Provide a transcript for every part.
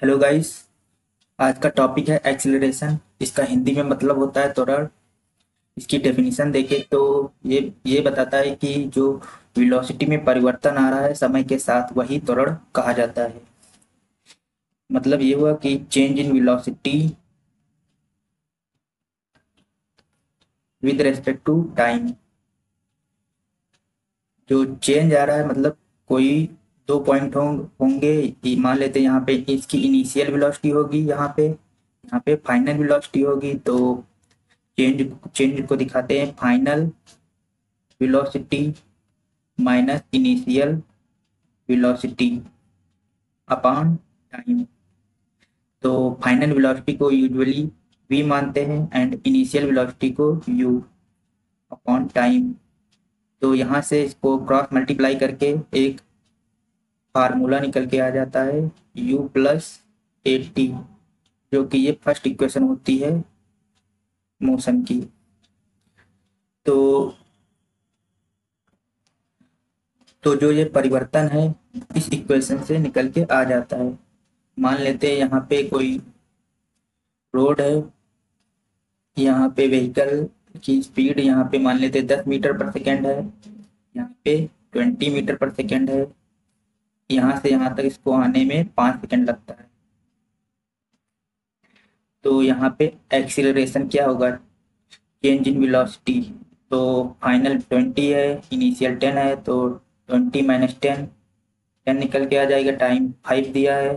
Hello guys. आज का topic है एक्सीलरेशन। इसका हिंदी में मतलब होता है त्वरण। इसकी डेफिनेशन देखें तो ये बताता है कि जो वेलोसिटी में परिवर्तन आ रहा है समय के साथ वही त्वरण कहा जाता है। मतलब ये हुआ कि change in velocity with respect to time. जो चेंज आ रहा है मतलब कोई दो पॉइंट होंगे। मान लेते हैं यहाँ पे इसकी इनिशियल वेलोसिटी होगी, यहाँ पे फाइनल वेलोसिटी होगी। तो चेंज चेंज को दिखाते हैं final velocity minus initial velocity upon time. तो फाइनल वेलोसिटी को यूजुअली v मानते हैं एंड इनिशियल वेलोसिटी को u अपॉन टाइम। तो यहाँ से इसको क्रॉस मल्टीप्लाई करके एक फार्मूला निकल के आ जाता है u प्लस ए टी, जो कि ये फर्स्ट इक्वेशन होती है मोशन की। तो तो जो ये परिवर्तन है इस इक्वेशन से निकल के आ जाता है। मान लेते हैं यहाँ पे कोई रोड है, यहाँ पे व्हीकल की स्पीड यहाँ पे मान लेते 10 मीटर पर सेकेंड है, यहाँ पे 20 मीटर पर सेकेंड है। यहाँ से यहाँ तक इसको आने में 5 सेकेंड लगता है। तो यहाँ पे एक्सीलरेशन क्या होगा, चेंज इन वेलोसिटी। तो फाइनल 20 है, इनिशियल 10 है, तो 20 माइनस 10, 10 निकल के आ जाएगा। टाइम 5 दिया है,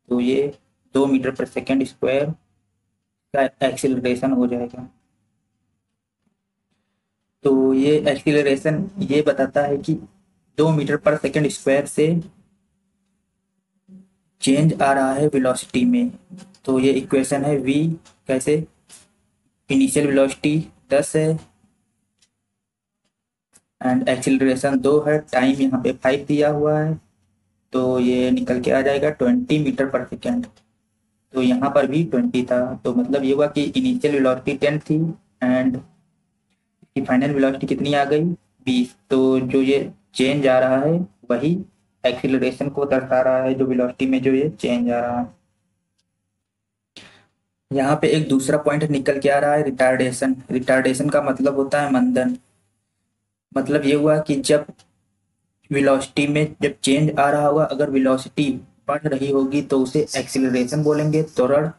तो ये 2 मीटर पर सेकेंड स्क्वायर का एक्सीलरेशन हो जाएगा। तो ये एक्सीलरेशन ये बताता है कि 2 मीटर पर सेकेंड स्क्वायर से चेंज आ रहा है वेलोसिटी में। तो ये इक्वेशन है v कैसे, इनिशियल वेलोसिटी 10 है एंड एक्सीलरेशन 2 है, टाइम यहाँ पे 5 दिया हुआ है, तो ये निकल के आ जाएगा 20 मीटर पर सेकेंड। तो यहाँ पर भी 20 था, तो मतलब ये हुआ कि इनिशियल वेलोसिटी 10 थी एंड की फाइनल वेलोसिटी कितनी आ गई 20। तो जो ये चेंज आ रहा है वही एक्सीलरेशन को दर्शा रहा है, जो वेलोसिटी में जो ये चेंज आ रहा है। यहाँ पे एक दूसरा पॉइंट निकल के आ रहा है रिटार्डेशन। रिटार्डेशन का मतलब होता है मंदन। मतलब ये हुआ कि जब वेलोसिटी में जब चेंज आ रहा होगा, अगर वेलोसिटी बढ़ रही होगी तो उसे एक्सीलरेशन बोलेंगे, त्वरण।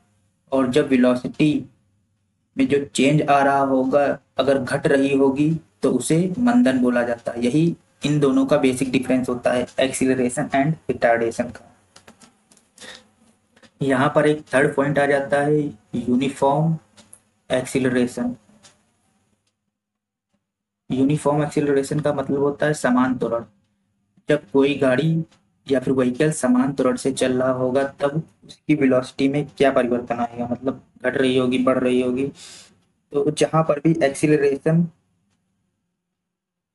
और जब वेलोसिटी में जो चेंज आ रहा होगा अगर घट रही होगी तो उसे मंदन बोला जाता है। यही इन दोनों का बेसिक डिफरेंस होता है, एक्सीलरेशन एंड रिटार्डेशन का। यहाँ पर एक थर्ड पॉइंट आ जाता है यूनिफॉर्म एक्सीलरेशन। यूनिफॉर्म एक्सीलरेशन का मतलब होता है समान त्वरण। जब कोई गाड़ी या फिर व्हीकल समान त्वरण से चल रहा होगा तब उसकी वेलोसिटी में क्या परिवर्तन आएगा, मतलब घट रही होगी बढ़ रही होगी। तो जहां पर भी एक्सीलरेशन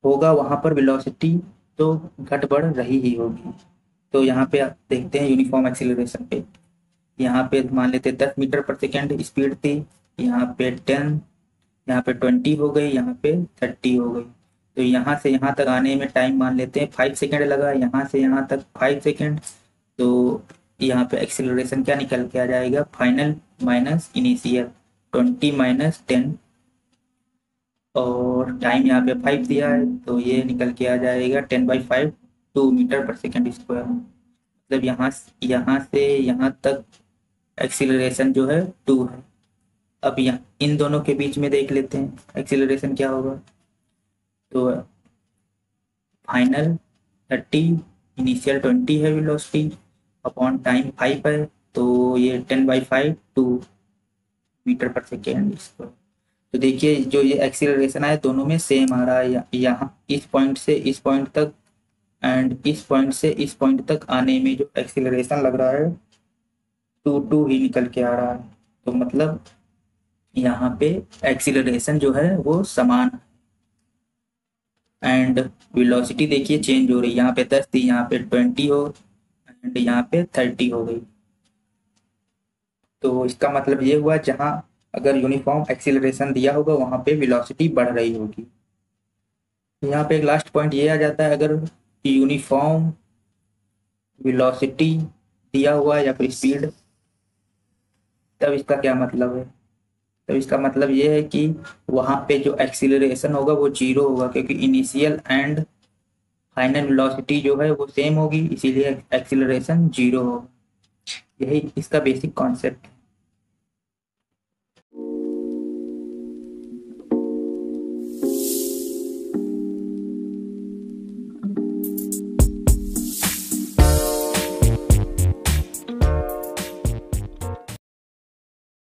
होगा वहां पर वेलोसिटी तो घट बढ़ रही ही होगी। तो यहाँ पे आप देखते हैं यूनिफॉर्म एक्सीलरेशन पे, यहाँ पे मान लेते 10 मीटर पर सेकेंड स्पीड थी, यहाँ पे 10, यहाँ पे 20 हो गई, यहाँ पे 30 हो गई। तो यहाँ से यहाँ तक आने में टाइम मान लेते हैं 5 सेकेंड लगा, यहाँ से यहाँ तक 5 सेकेंड। तो यहाँ पे एक्सीलरेशन क्या निकल के आ जाएगा, फाइनल माइनस इनिशियल, 20 माइनस 10, और टाइम यहाँ पे 5 दिया है तो ये निकल के आ जाएगा 10/5, 2 मीटर पर सेकेंड स्क्वायर। मतलब यहाँ से यहाँ तक एक्सीलरेशन जो है 2 है। अब यहाँ इन दोनों के बीच में देख लेते हैं एक्सीलरेशन क्या होगा। तो फाइनल 30, इनिशियल 20 है वेलोसिटी, अपॉन टाइम 5 है, तो ये 10/5, 2 मीटर पर सेकेंड स्क्वायर। तो देखिए जो ये एक्सीलरेशन है दोनों में सेम आ रहा है, यहाँ इस पॉइंट से इस पॉइंट तक एंड इस पॉइंट से इस पॉइंट तक आने में जो एक्सीलरेशन लग रहा है 2 ही निकल के आ रहा है। तो मतलब यहाँ पे एक्सीलरेशन जो है वो समान एंड वेलोसिटी देखिए चेंज हो रही है, यहाँ पे 10 थी, यहाँ पे 20 हो एंड यहाँ पे 30 हो गई। तो इसका मतलब ये हुआ जहाँ अगर यूनिफॉर्म एक्सीलरेशन दिया होगा वहाँ पे वेलोसिटी बढ़ रही होगी। यहाँ पे एक लास्ट पॉइंट ये आ जाता है, अगर यूनिफॉर्म वेलोसिटी दिया हुआ है या फिर स्पीड तब इसका क्या मतलब है? तो इसका मतलब ये है कि वहाँ पे जो एक्सीलरेशन होगा वो जीरो होगा, क्योंकि इनिशियल एंड फाइनल वेलोसिटी जो है वो सेम होगी, इसीलिए एक्सीलरेशन जीरो होगा। यही इसका बेसिक कॉन्सेप्ट है।